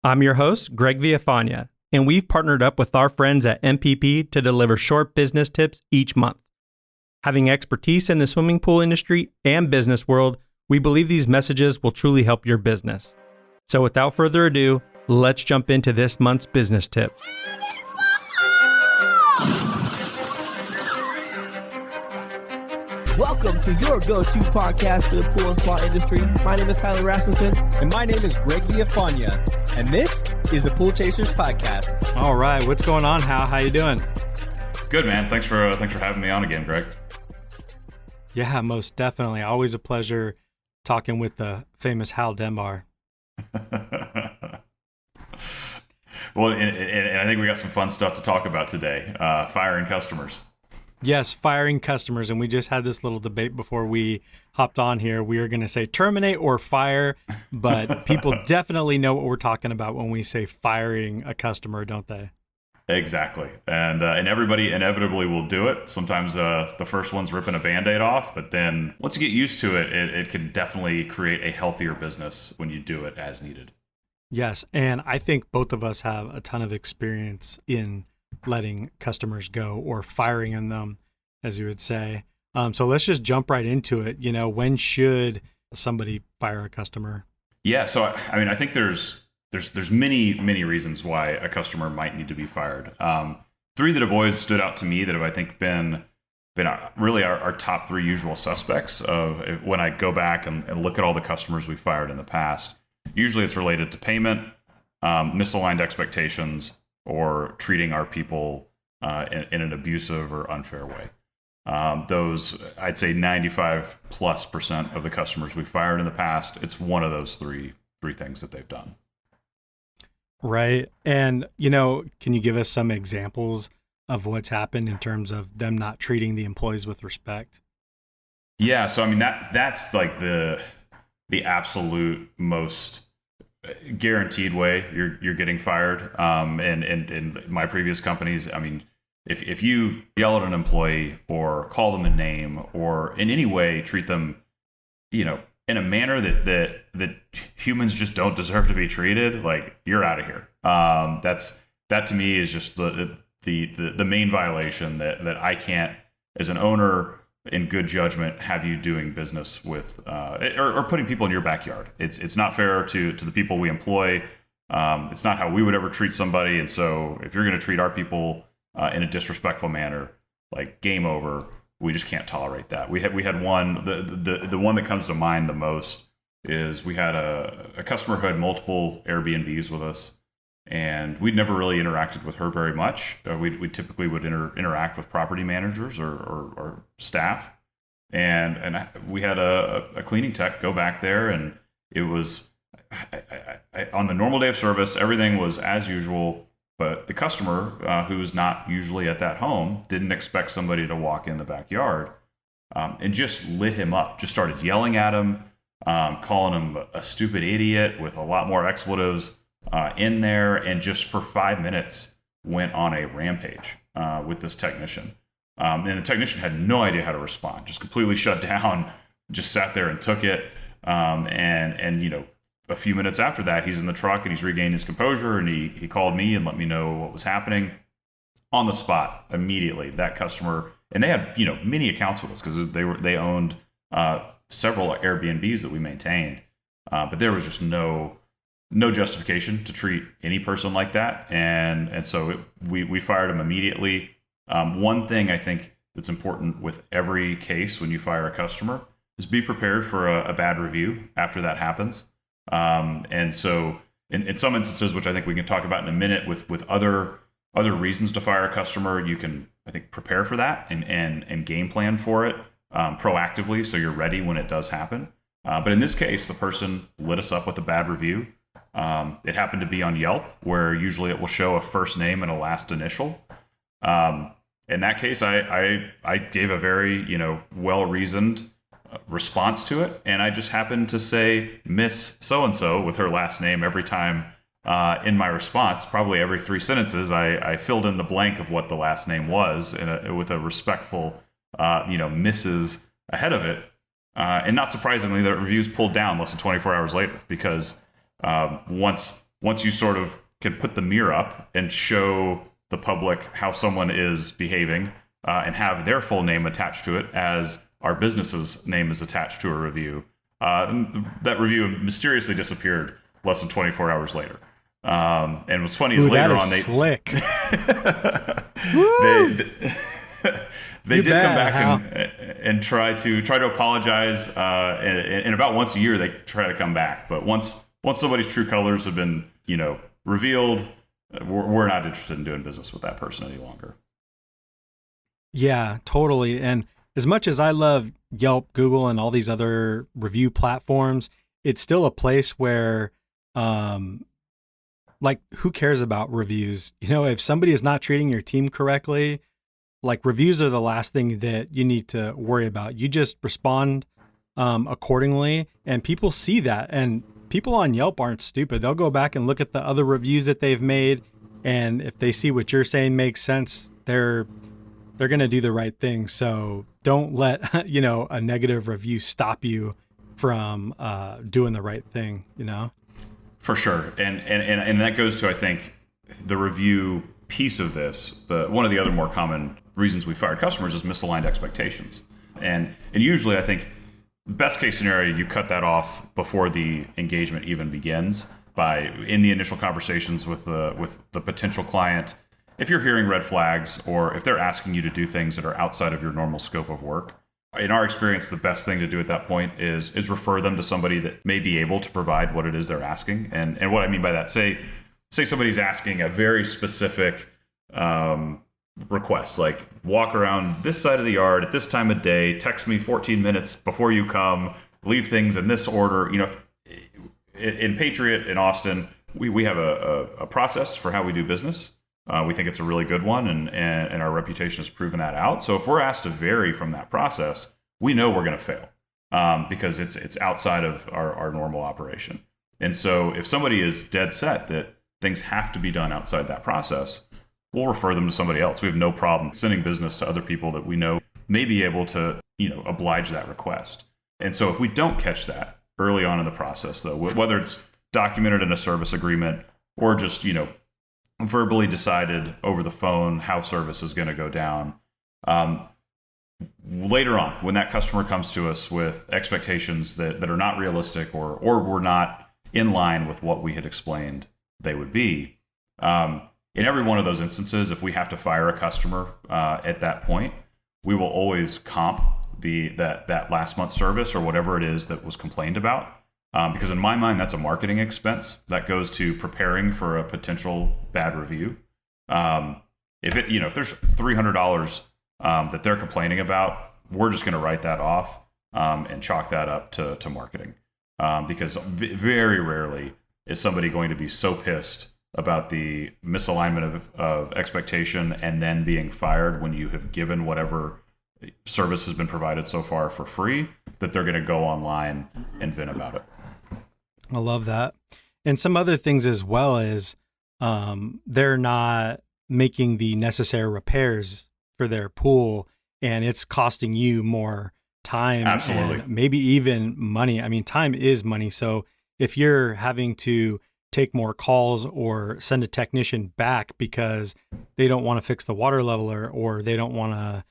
I'm your host, Greg Villafana, and we've partnered up with our friends at MPP to deliver short business tips each month. Having expertise in the swimming pool industry and business world, we believe these messages will truly help your business. So without further ado, let's jump into this month's business tip. Welcome to your go-to podcast for the pool and spa industry. My name is Tyler Rasmussen. And my name is Greg Villafana. And this is the Pool Chasers Podcast. All right, what's going on, Hal? How you doing? Good, man. Thanks for having me on again, Greg. Yeah, most definitely. Always a pleasure talking with the famous Hal Denbar. Well, and I think we got some fun stuff to talk about today. Firing customers. Yes, firing customers. And we just had this little debate before we hopped on here. We are going to say terminate or fire, but people definitely know what we're talking about when we say firing a customer, don't they? Exactly. And everybody inevitably will do it. Sometimes the first one's ripping a Band-Aid off, but then once you get used to it, it can definitely create a healthier business when you do it as needed. Yes, and I think both of us have a ton of experience in letting customers go or firing in them, as you would say. So let's just jump right into it. You know, when should somebody fire a customer? Yeah. So, I think there's many reasons why a customer might need to be fired. Three that have always stood out to me that have, I think, been really our top three usual suspects of when I go back and look at all the customers we fired in the past. Usually it's related to payment, misaligned expectations, or treating our people in an abusive or unfair way. Those, I'd say 95+% of the customers we fired in the past, it's one of those three things that they've done. Right. And, you know, can you give us some examples of what's happened in terms of them not treating the employees with respect? Yeah. So, that's like the absolute most guaranteed way you're getting fired. And in my previous companies, if you yell at an employee or call them a name or in any way treat them, in a manner that humans just don't deserve to be treated, like, you're out of here. That to me is just the main violation that I can't, as an owner, in good judgment, have you doing business with or putting people in your backyard. It's not fair to the people we employ. It's not how we would ever treat somebody. And so if you're going to treat our people in a disrespectful manner, like, game over. We just can't tolerate that. We had one, the one that comes to mind the most is we had a customer who had multiple Airbnbs with us, and we'd never really interacted with her very much. We typically would interact with property managers or staff, and we had a cleaning tech go back there, and it was on the normal day of service, everything was as usual. But the customer, who's not usually at that home, didn't expect somebody to walk in the backyard, and just lit him up. Just started yelling at him, calling him a stupid idiot with a lot more expletives in there, and just for 5 minutes went on a rampage with this technician. And the technician had no idea how to respond, just completely shut down, just sat there and took it. And a few minutes after that, he's in the truck and he's regained his composure, and he called me and let me know what was happening on the spot immediately. That customer, and they had many accounts with us because they owned several Airbnbs that we maintained, but there was just no justification to treat any person like that, and so we fired him immediately. One thing I think that's important with every case when you fire a customer is be prepared for a bad review after that happens. And so in some instances, which I think we can talk about in a minute, with other reasons to fire a customer, you can, I think, prepare for that and game plan for it proactively so you're ready when it does happen. But in this case, the person lit us up with a bad review. It happened to be on Yelp, where usually it will show a first name and a last initial. In that case, I gave a very well-reasoned response to it, and I just happened to say Miss So-and-so with her last name every time in my response. Probably every 3 sentences, I filled in the blank of what the last name was with a respectful, Mrs. ahead of it. And not surprisingly, the reviews pulled down less than 24 hours later, because once once you sort of can put the mirror up and show the public how someone is behaving, and have their full name attached to it as our business's name is attached to a review, that review mysteriously disappeared less than 24 hours later. And what's funny is later on slick. they did come back and try to apologize. And about once a year they try to come back. But once somebody's true colors have been revealed, we're not interested in doing business with that person any longer. Yeah, totally. And as much as I love Yelp, Google, and all these other review platforms, it's still a place where, like, who cares about reviews? If somebody is not treating your team correctly, like, reviews are the last thing that you need to worry about. You just respond accordingly, and people see that. And people on Yelp aren't stupid. They'll go back and look at the other reviews that they've made, and if they see what you're saying makes sense, they're going to do the right thing. So don't let, a negative review stop you from doing the right thing, For sure. And that goes to, I think, the review piece of this. One of the other more common reasons we fired customers is misaligned expectations. And usually I think best case scenario, you cut that off before the engagement even begins in the initial conversations with the potential client. If you're hearing red flags, or if they're asking you to do things that are outside of your normal scope of work, in our experience, the best thing to do at that point is refer them to somebody that may be able to provide what it is they're asking. And what I mean by that, say somebody's asking a very specific request, like walk around this side of the yard at this time of day, text me 14 minutes before you come, leave things in this order. In Patriot in Austin, we have a process for how we do business. We think it's a really good one, and our reputation has proven that out. So if we're asked to vary from that process, we know we're going to fail because it's outside of our normal operation. And so if somebody is dead set that things have to be done outside that process, we'll refer them to somebody else. We have no problem sending business to other people that we know may be able to oblige that request. And so if we don't catch that early on in the process, though, whether it's documented in a service agreement or just verbally decided over the phone how service is going to go down. Later on, when that customer comes to us with expectations that are not realistic or were not in line with what we had explained they would be, in every one of those instances, if we have to fire a customer at that point, we will always comp that last month's service or whatever it is that was complained about. Because in my mind, that's a marketing expense that goes to preparing for a potential bad review. If there's $300 that they're complaining about, we're just going to write that off and chalk that up to marketing. Because very rarely is somebody going to be so pissed about the misalignment of expectation and then being fired when you have given whatever service has been provided so far for free that they're going to go online and vent about it. I love that. And some other things as well is they're not making the necessary repairs for their pool, and it's costing you more time. Absolutely. And maybe even money. I mean, time is money. So if you're having to take more calls or send a technician back because they don't want to fix the water leveler or they don't want to,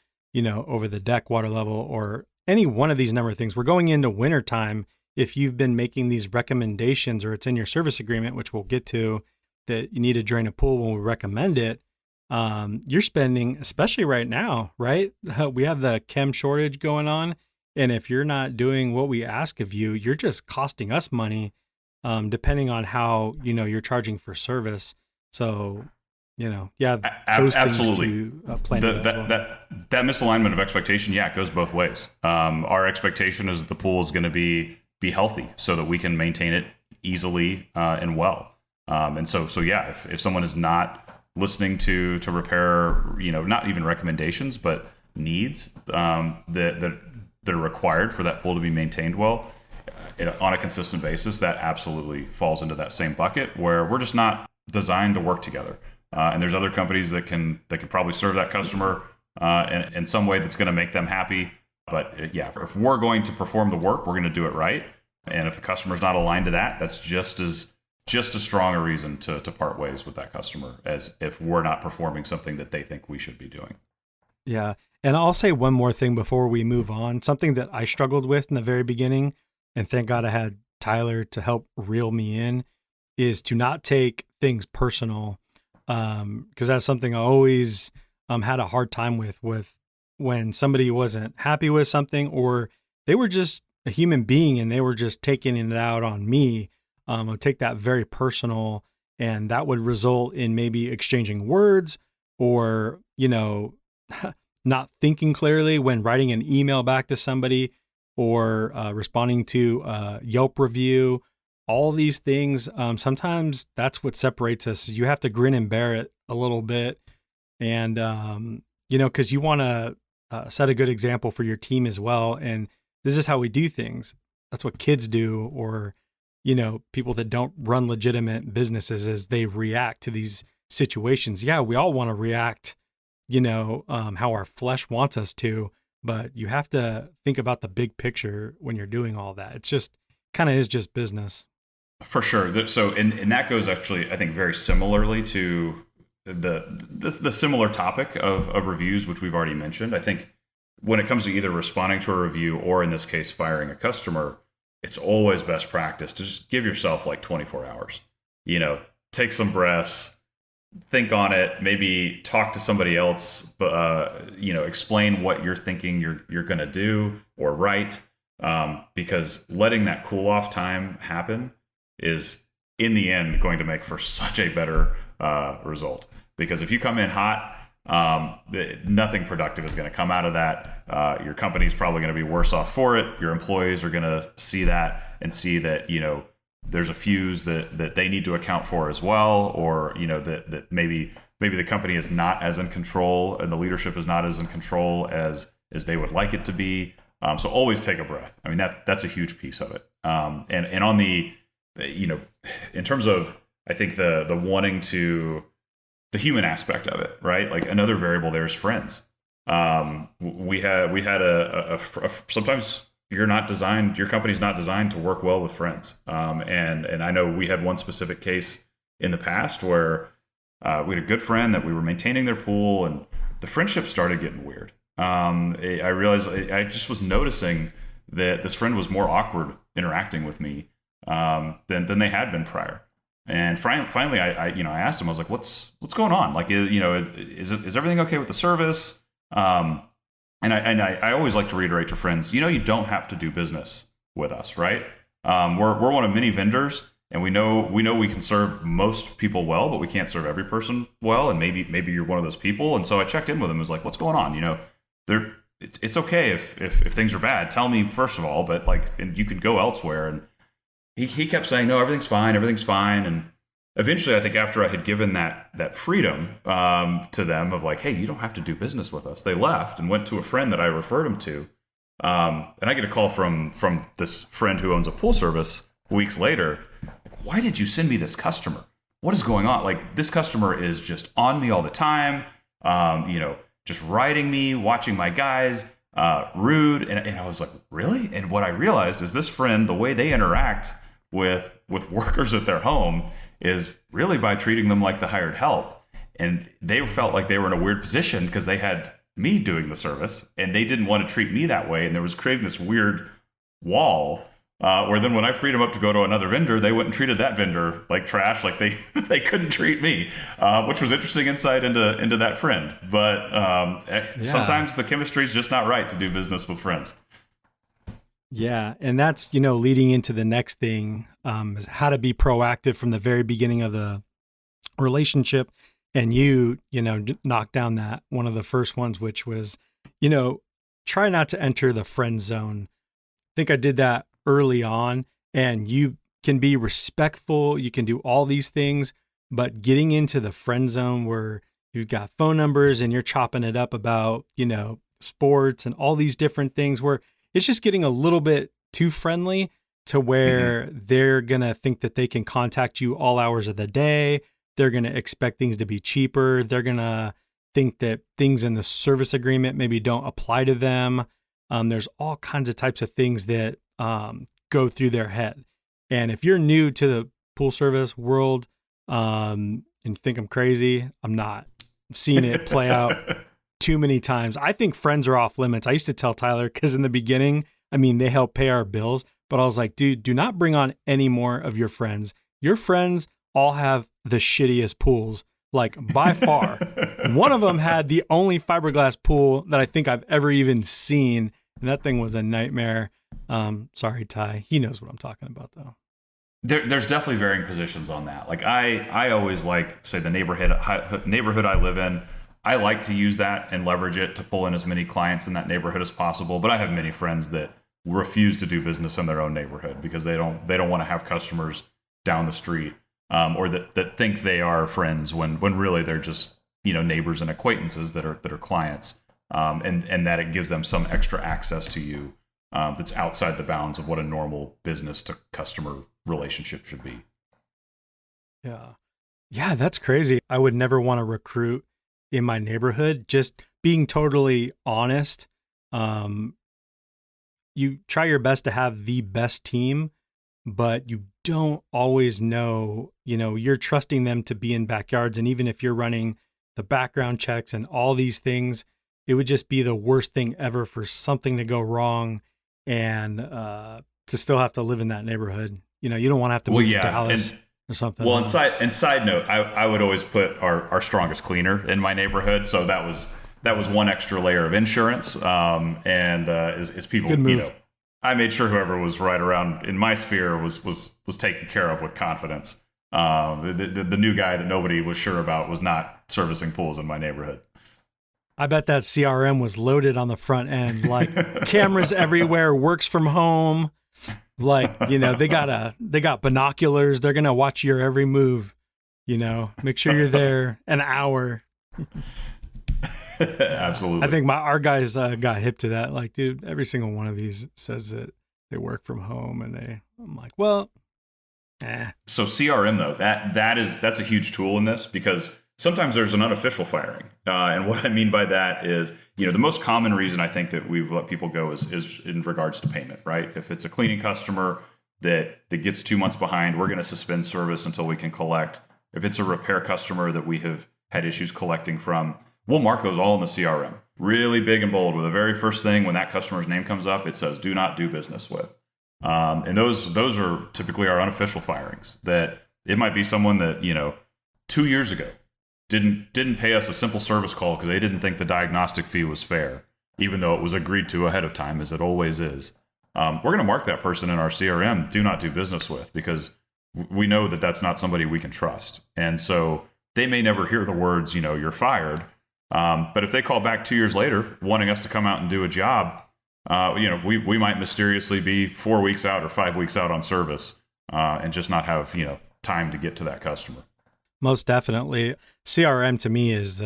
over the deck water level or any one of these number of things, we're going into wintertime. If you've been making these recommendations or it's in your service agreement, which we'll get to, that you need to drain a pool when we recommend it, you're spending, especially right now, right? We have the chem shortage going on. And if you're not doing what we ask of you, you're just costing us money, depending on how, you're charging for service. So, those absolutely. things to plan with as well. That misalignment of expectation, it goes both ways. Our expectation is that the pool is going to be healthy so that we can maintain it easily and well. And so if someone is not listening to repair, not even recommendations, but needs that are required for that pool to be maintained well on a consistent basis, that absolutely falls into that same bucket where we're just not designed to work together. And there's other companies that can probably serve that customer in some way that's going to make them happy. But if we're going to perform the work, we're going to do it right. And if the customer's not aligned to that, that's just as just as strong a reason to part ways with that customer as if we're not performing something that they think we should be doing. Yeah. And I'll say one more thing before we move on. Something that I struggled with in the very beginning, and thank God I had Tyler to help reel me in, is to not take things personal. Because that's something I always had a hard time with when somebody wasn't happy with something, or they were just a human being and they were just taking it out on me. I would take that very personal, and that would result in maybe exchanging words or, not thinking clearly when writing an email back to somebody or responding to a Yelp review. All these things, sometimes that's what separates us. You have to grin and bear it a little bit. And, because you want to set a good example for your team as well. And this is how we do things. That's what kids do, or, people that don't run legitimate businesses, as they react to these situations. Yeah, we all want to react, how our flesh wants us to, but you have to think about the big picture when you're doing all that. It's just kind of is just business. For sure. So, and that goes actually, I think, very similarly to the similar topic of reviews, which we've already mentioned. I think when it comes to either responding to a review or, in this case, firing a customer, it's always best practice to just give yourself like 24 hours. Take some breaths, think on it, maybe talk to somebody else, but explain what you're thinking you're going to do or write, because letting that cool off time happen is in the end going to make for such a better result. Because if you come in hot, nothing productive is going to come out of that. Your company's probably going to be worse off for it. Your employees are going to see that and see that, there's a fuse that they need to account for as well, or, that maybe the company is not as in control and the leadership is not as in control as they would like it to be. So always take a breath. I mean, that's a huge piece of it. And on the, in terms of, I think the wanting to, the human aspect of it, right? Like another variable there is friends. We had a sometimes your company's not designed to work well with friends. And I know we had one specific case in the past where we had a good friend that we were maintaining their pool, and the friendship started getting weird. I realized I just was noticing that this friend was more awkward interacting with me than they had been prior. And finally, I asked him, I was like, what's going on? Like, is everything okay with the service? And I always like to reiterate to friends, you don't have to do business with us, right? We're one of many vendors, and we know we can serve most people well, but we can't serve every person well. And maybe you're one of those people. And so I checked in with him. I was like, what's going on? It's okay if things are bad. Tell me first of all, but and you could go elsewhere. And he kept saying, no, everything's fine. And eventually, I think after I had given that freedom to them of like, hey, you don't have to do business with us, they left and went to a friend that I referred him to. And I get a call from this friend who owns a pool service weeks later. Why did you send me this customer? What is going on? Like, this customer is just on me all the time, just riding me, watching my guys, rude. And I was like, really? And what I realized is this friend, the way they interact with workers at their home is really by treating them like the hired help. And they felt like they were in a weird position because they had me doing the service and they didn't want to treat me that way. And there was creating this weird wall where then when I freed them up to go to another vendor, they went and treated that vendor like trash, like they couldn't treat me, which was interesting insight into that friend. But sometimes the chemistry is just not right to do business with friends. Yeah. And that's, leading into the next thing, is how to be proactive from the very beginning of the relationship. And you knocked down that one of the first ones, which was, try not to enter the friend zone. I think I did that early on, and you can be respectful. You can do all these things, but getting into the friend zone where you've got phone numbers and you're chopping it up about, sports and all these different things where it's just getting a little bit too friendly to where they're going to think that they can contact you all hours of the day. They're going to expect things to be cheaper. They're going to think that things in the service agreement maybe don't apply to them. There's all kinds of types of things that go through their head. And if you're new to the pool service world, and you think I'm crazy. I'm not. I've seen it play out too many times. I think friends are off limits. I used to tell Tyler, because in the beginning, I mean, they help pay our bills, but I was like, dude, do not bring on any more of your friends. Your friends all have the shittiest pools, like by far. One of them had the only fiberglass pool that I think I've ever even seen, and that thing was a nightmare. Sorry, Ty. He knows what I'm talking about, though. There's definitely varying positions on that. Like I always like, say, the neighborhood I live in. I like to use that and leverage it to pull in as many clients in that neighborhood as possible. But I have many friends that refuse to do business in their own neighborhood because they don't want to have customers down the street, or that think they are friends when really they're just, neighbors and acquaintances that are clients, and that it gives them some extra access to you that's outside the bounds of what a normal business to customer relationship should be. Yeah, that's crazy. I would never want to recruit in my neighborhood. Just being totally honest, you try your best to have the best team, but you don't always know, you're trusting them to be in backyards. And even if you're running the background checks and all these things, it would just be the worst thing ever for something to go wrong and to still have to live in that neighborhood. You don't want to have to move to Dallas or something. Well, and side note, I would always put our strongest cleaner in my neighborhood. So that was one extra layer of insurance. As people, good move. I made sure whoever was right around in my sphere was taken care of with confidence. The new guy that nobody was sure about was not servicing pools in my neighborhood. I bet that CRM was loaded on the front end, like cameras everywhere, works from home. Like, they got binoculars. They're going to watch your every move, make sure you're there an hour. Absolutely. I think our guys got hip to that. Like, dude, every single one of these says that they work from home, and I'm like, well, So CRM though, that's a huge tool in this, because sometimes there's an unofficial firing. And what I mean by that is, the most common reason I think that we've let people go is in regards to payment, right? If it's a cleaning customer that gets 2 months behind, we're going to suspend service until we can collect. If it's a repair customer that we have had issues collecting from, we'll mark those all in the CRM, really big and bold, with the very first thing when that customer's name comes up, it says, do not do business with. And those are typically our unofficial firings. That it might be someone that, 2 years ago didn't pay us a simple service call because they didn't think the diagnostic fee was fair, even though it was agreed to ahead of time, as it always is. We're going to mark that person in our CRM, do not do business with, because we know that that's not somebody we can trust. And so they may never hear the words, you're fired. But if they call back 2 years later wanting us to come out and do a job, we might mysteriously be 4 weeks out or 5 weeks out on service, and just not have, time to get to that customer. Most definitely. CRM to me is,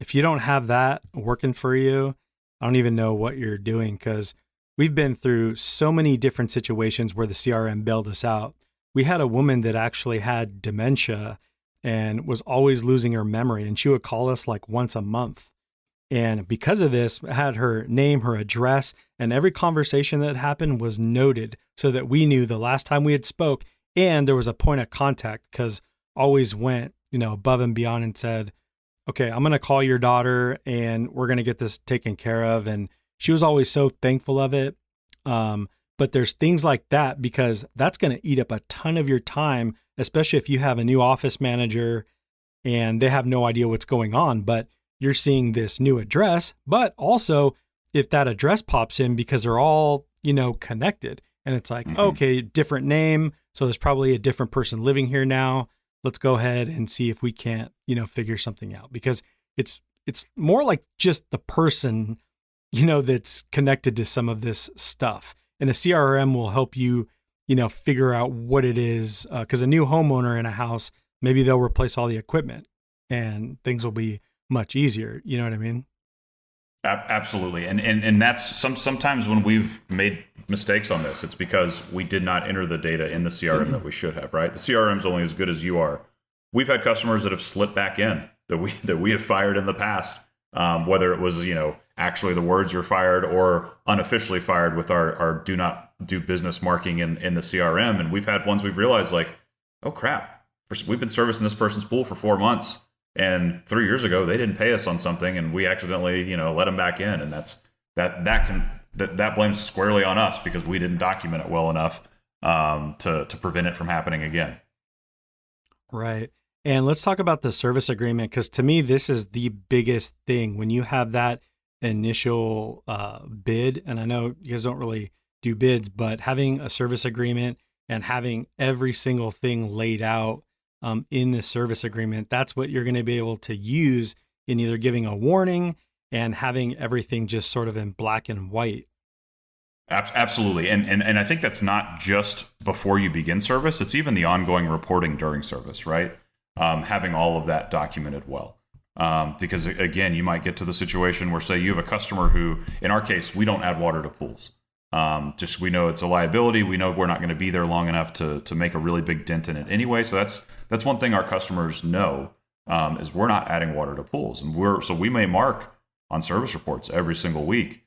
if you don't have that working for you, I don't even know what you're doing, because we've been through so many different situations where the CRM bailed us out. We had a woman that actually had dementia and was always losing her memory, and she would call us like once a month. And because of this, had her name, her address, and every conversation that happened was noted so that we knew the last time we had spoke, and there was a point of contact, because always went, above and beyond and said, okay, I'm going to call your daughter and we're going to get this taken care of. And she was always so thankful of it. But there's things like that, because that's going to eat up a ton of your time, especially if you have a new office manager and they have no idea what's going on, but you're seeing this new address. But also if that address pops in, because they're all, connected, and it's like, okay, different name. So there's probably a different person living here now. Let's go ahead and see if we can't, figure something out, because it's more like just the person, that's connected to some of this stuff. And a CRM will help you, figure out what it is. Because a new homeowner in a house, maybe they'll replace all the equipment and things will be much easier. You know what I mean? Absolutely. And that's sometimes when we've made mistakes on this, it's because we did not enter the data in the CRM that we should have, right? The CRM is only as good as you are. We've had customers that have slipped back in that we have fired in the past, whether it was, actually the words you're fired or unofficially fired with our do not do business marking in the CRM. And we've had ones we've realized, like, oh crap, we've been servicing this person's pool for 4 months, and 3 years ago they didn't pay us on something, and we accidentally, let them back in, and that blames squarely on us because we didn't document it well enough to prevent it from happening again. Right. And let's talk about the service agreement, because to me, this is the biggest thing. When you have that initial bid, and I know you guys don't really do bids, but having a service agreement and having every single thing laid out in this service agreement, that's what you're going to be able to use in either giving a warning and having everything just sort of in black and white. Absolutely. And I think that's not just before you begin service. It's even the ongoing reporting during service, right? Having all of that documented well. Because again, you might get to the situation where, say, you have a customer who, in our case, we don't add water to pools. Just we know it's a liability. We know we're not going to be there long enough to make a really big dent in it anyway. So that's one thing our customers know, is we're not adding water to pools. And so we may mark on service reports every single week,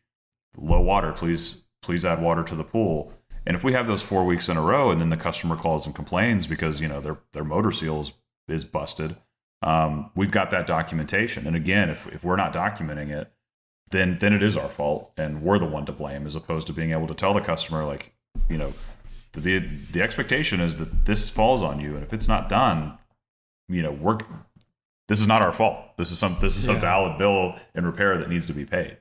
low water, please add water to the pool. And if we have those 4 weeks in a row, and then the customer calls and complains because their motor seal is busted, we've got that documentation. And again, if we're not documenting it, then it is our fault, and we're the one to blame, as opposed to being able to tell the customer, like, the expectation is that this falls on you, and if it's not done, this is not our fault. This is a valid bill and repair that needs to be paid.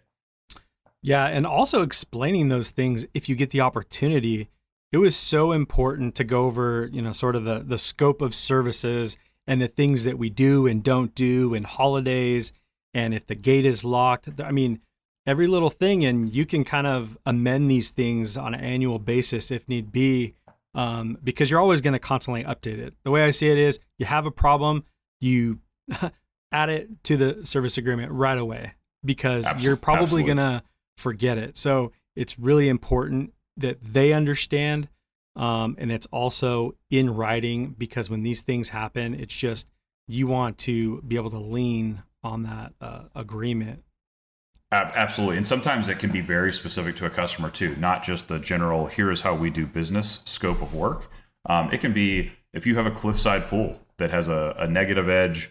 Yeah, and also explaining those things if you get the opportunity. It was so important to go over, sort of the scope of services and the things that we do and don't do, and holidays, and if the gate is locked. I mean, every little thing, and you can kind of amend these things on an annual basis if need be, because you're always going to constantly update it. The way I see it is, you have a problem, you add it to the service agreement right away, because you're probably going to forget it. So it's really important that they understand, and it's also in writing, because when these things happen, it's just, you want to be able to lean on that agreement. Absolutely. And sometimes it can be very specific to a customer too, not just the general, here is how we do business scope of work. It can be, if you have a cliffside pool that has a negative edge,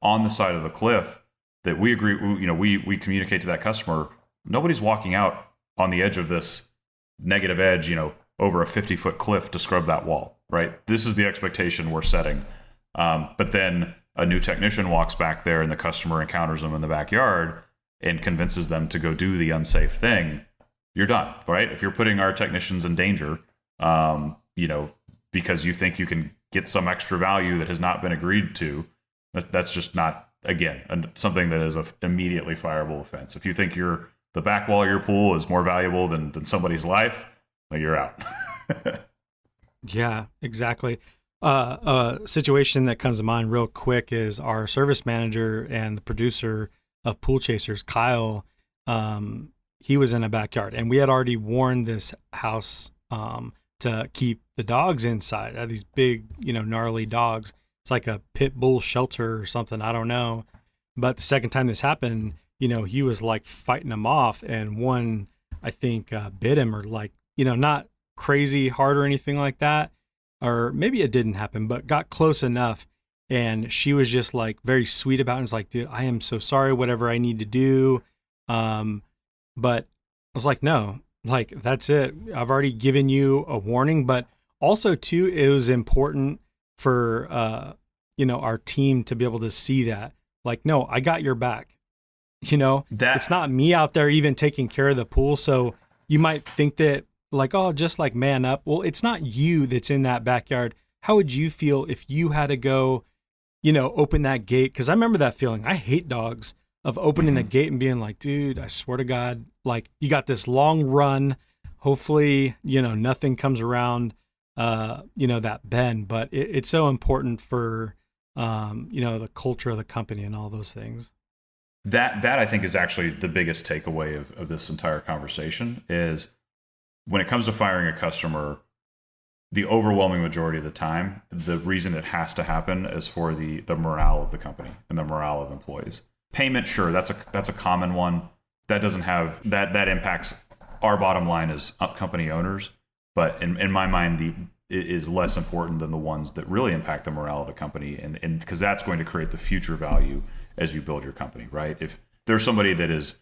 on the side of the cliff, that we agree, we communicate to that customer, nobody's walking out on the edge of this negative edge, over a 50-foot cliff to scrub that wall, right? This is the expectation we're setting. But then a new technician walks back there, and the customer encounters them in the backyard and convinces them to go do the unsafe thing. You're done, right? If you're putting our technicians in danger, because you think you can get some extra value that has not been agreed to, that's just not, again, something that is an immediately fireable offense. If you think the back wall of your pool is more valuable than somebody's life, you're out. Yeah, exactly. A situation that comes to mind real quick is our service manager and the producer of Pool Chasers, Kyle. He was in a backyard, and we had already warned this house to keep the dogs inside. These big, gnarly dogs. It's like a pit bull shelter or something. I don't know. But the second time this happened, he was like fighting them off, and one, I think, bit him, or not crazy hard or anything like that. Or maybe it didn't happen, but got close enough. And she was just like very sweet about it. And was like, dude, I am so sorry, whatever I need to do. But I was like, no, that's it. I've already given you a warning. But also too, it was important for, our team to be able to see that, no, I got your back. It's not me out there even taking care of the pool. So you might think that, just man up. Well, it's not you that's in that backyard. How would you feel if you had to go, open that gate? Because I remember that feeling. I hate dogs, of opening the gate and being like, dude, I swear to God, you got this long run. Hopefully, nothing comes around, that bend. But it's so important for, the culture of the company and all those things. That I think is actually the biggest takeaway of this entire conversation is, when it comes to firing a customer, the overwhelming majority of the time, the reason it has to happen is for the morale of the company and the morale of employees. Payment, sure, that's a common one. That doesn't have that impacts our bottom line as company owners. But in my mind, is less important than the ones that really impact the morale of the company, and because that's going to create the future value as you build your company, right? If there's somebody that is,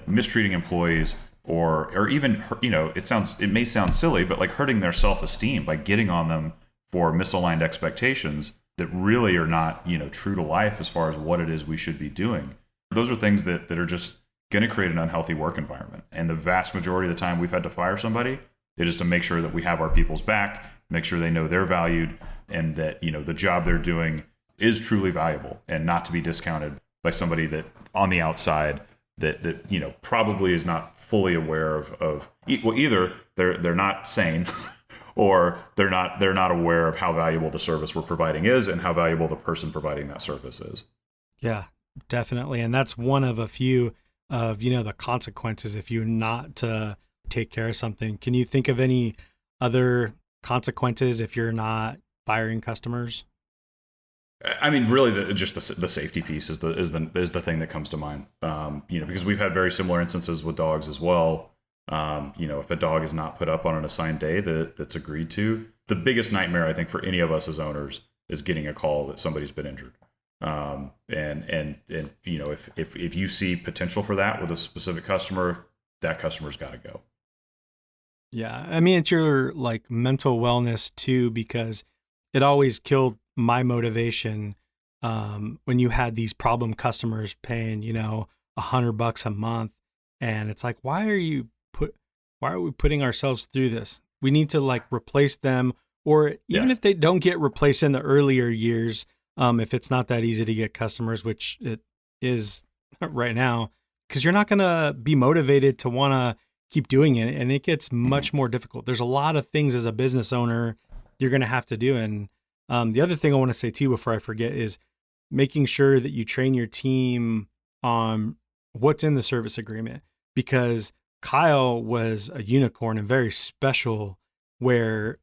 mistreating employees, or even, it may sound silly, but like hurting their self-esteem by getting on them for misaligned expectations that really are not, true to life as far as what it is we should be doing. Those are things that are just going to create an unhealthy work environment. And the vast majority of the time we've had to fire somebody, it is to make sure that we have our people's back, make sure they know they're valued, and that, the job they're doing is truly valuable and not to be discounted by somebody that on the outside that probably is not fully aware of either they're not sane or they're not aware of how valuable the service we're providing is and how valuable the person providing that service is. Yeah, definitely. And that's one of a few of, the consequences if you're not to take care of something. Can you think of any other consequences if you're not firing customers? I mean, really, just the safety piece is the thing that comes to mind. Because we've had very similar instances with dogs as well. If a dog is not put up on an assigned day that's agreed to, the biggest nightmare I think for any of us as owners is getting a call that somebody's been injured. If you see potential for that with a specific customer, that customer's got to go. Yeah, I mean, it's your mental wellness too, because it always killed my motivation when you had these problem customers paying, $100 a month, and it's like, why are we putting ourselves through this? We need to replace them, or even if they don't get replaced in the earlier years, if it's not that easy to get customers, which it is right now, because you're not going to be motivated to want to keep doing it, and it gets much more difficult. There's a lot of things as a business owner you're going to have to do, and the other thing I want to say too before I forget is making sure that you train your team on what's in the service agreement, because Kyle was a unicorn and very special, where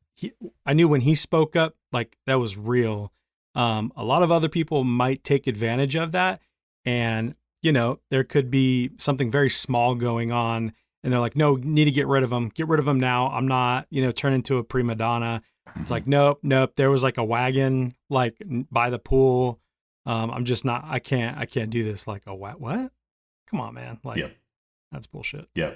I knew when he spoke up, that was real. A lot of other people might take advantage of that, and there could be something very small going on, and they're like, no, need to get rid of them now. I'm not, turn into a prima donna. It's like, nope. There was a wagon by the pool. I'm just not. I can't do this. What? Come on, man. That's bullshit. Yeah.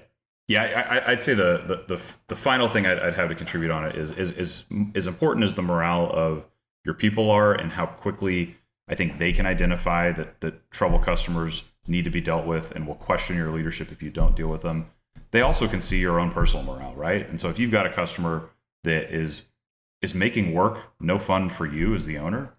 I'd say the final thing I'd have to contribute on it is as important as the morale of your people are and how quickly I think they can identify that trouble customers need to be dealt with and will question your leadership if you don't deal with them. They also can see your own personal morale, right? And so if you've got a customer that is making work no fun for you as the owner,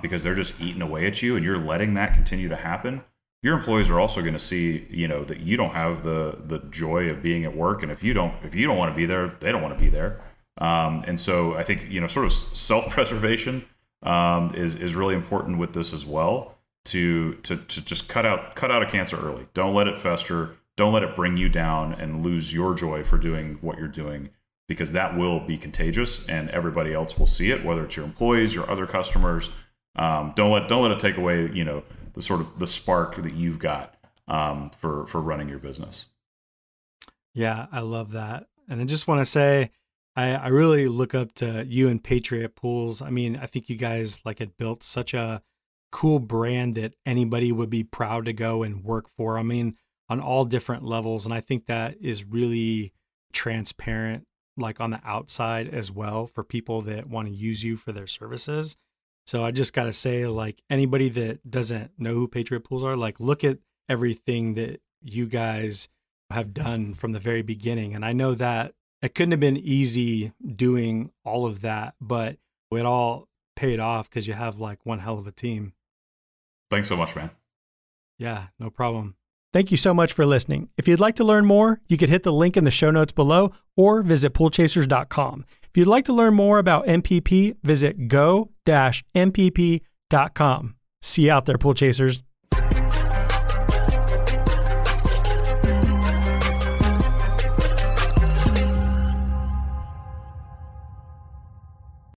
because they're just eating away at you and you're letting that continue to happen, your employees are also going to see, that you don't have the joy of being at work. And if you don't want to be there, they don't want to be there. And so I think, sort of self-preservation is really important with this as well, to just cut out a cancer early. Don't let it fester. Don't let it bring you down and lose your joy for doing what you're doing, because that will be contagious and everybody else will see it, whether it's your employees, your other customers. Don't let it take away, the sort of the spark that you've got for running your business. Yeah, I love that. And I just want to say, I really look up to you and Patriot Pools. I mean, I think you guys had built such a cool brand that anybody would be proud to go and work for. I mean, on all different levels. And I think that is really transparent, on the outside as well, for people that want to use you for their services. So I just got to say, anybody that doesn't know who Patriot Pools are, look at everything that you guys have done from the very beginning. And I know that it couldn't have been easy doing all of that, but it all paid off because you have one hell of a team. Thanks so much, man. Yeah, no problem. Thank you so much for listening. If you'd like to learn more, you could hit the link in the show notes below or visit poolchasers.com. If you'd like to learn more about MPP, visit go-mpp.com. See you out there, Pool Chasers.